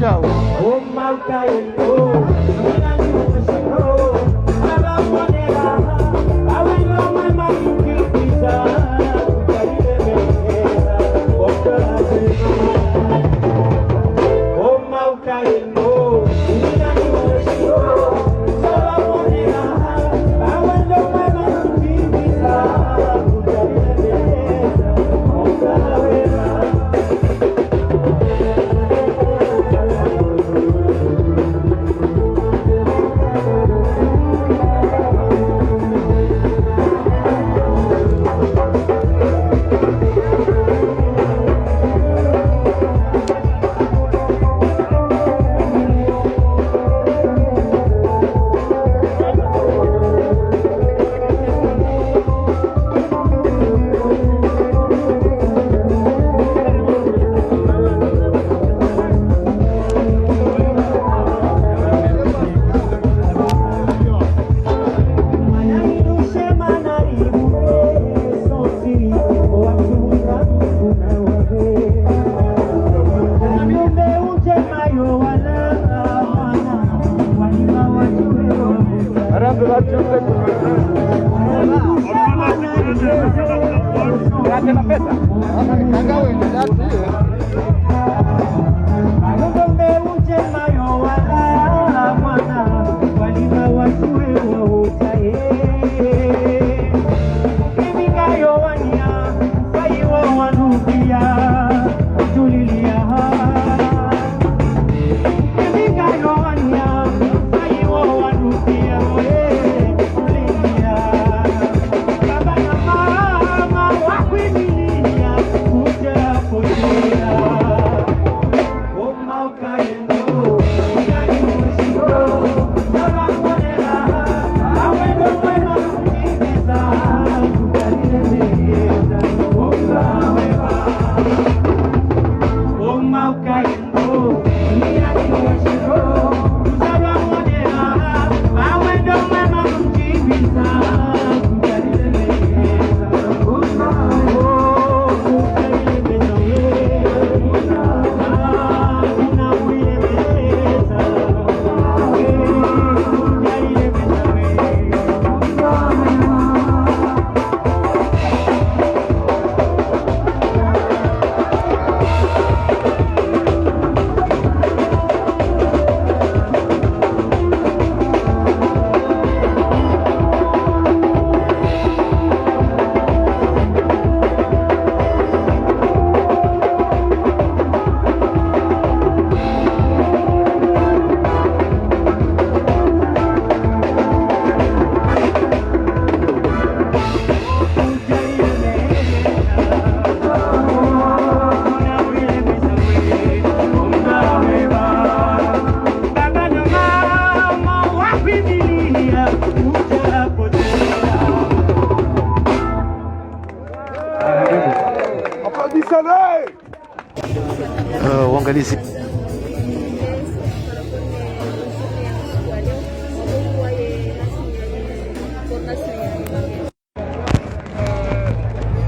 Tchau. Uangalizi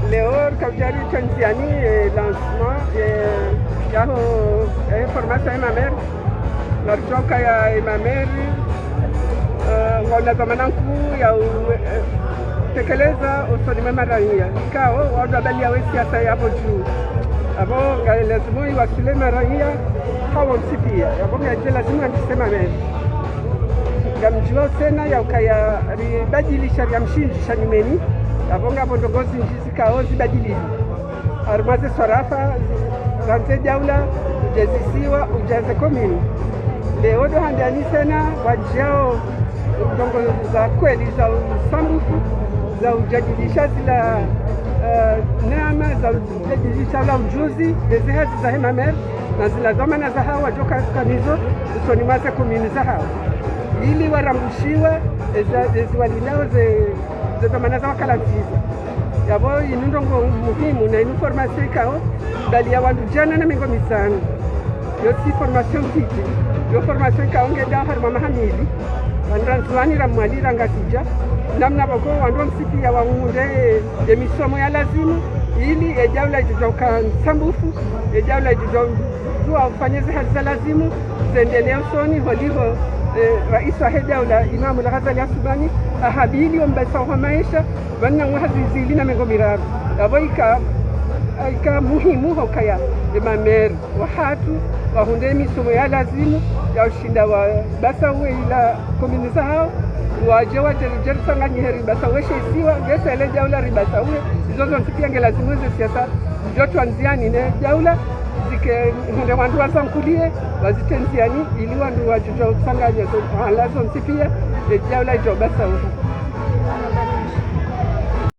leo kaujari chanziani lancement ya formation ya mamer na kutoka ya mamer ngona zamana kuu ya tekeleza usoni raia ikao wadabali ya siasa hapo juu abo lazima iwasile raia hawa msipia abo lazima nisema mimi gamjua tena ya ukaya ribadilisha ya mshinji shanimeni abo ngabo ndogozi njizi kao zibadili armaze sarafa rante jaula ujazisiwa ujaze komini leo ndo handani tena wajao ndongo za kweli za usambufu za ujadilisha zila neema za ujadilisha la ujuzi bezihazi za hemamer na zila zamana za hawa joka kanizo usoni maze komini za hawa ili warambushiwa ziwalinao ze zamana za wakalantiza yabo inundongo muhimu na information ikao bali ya wandu jana na mingo misano yo si formation kiti yo formation ikao ngenda harma mahamili andranzuanira mwalira ngatija namna bako wandwa msipia waunde emisomo ya lazima ili ejaula ijoka sambufu ejaula ijoka ufanyeze hali za lazima zendelea usoni holivo rais wa hedaula Imamu al-Ghazali Asubani ahabili ombesa wa maisha wana muhazizili na mengomiraru abo ika muhimu hokaya mamer wahatu wahunde misomo ya lazimu ya ushinda wa basa uwe ila komuniza hao wajewa jerisanga nyiheri basa uwe sheisiwa gesa ele jaula ribasa uwe izozo ntipia nge lazimu ze siasa jotu anziani ne jaula zike hunde wandu wasankulie wazitenziani ili wandu wajuja usanga nyezo halazo ntipia jaula jo basa uwe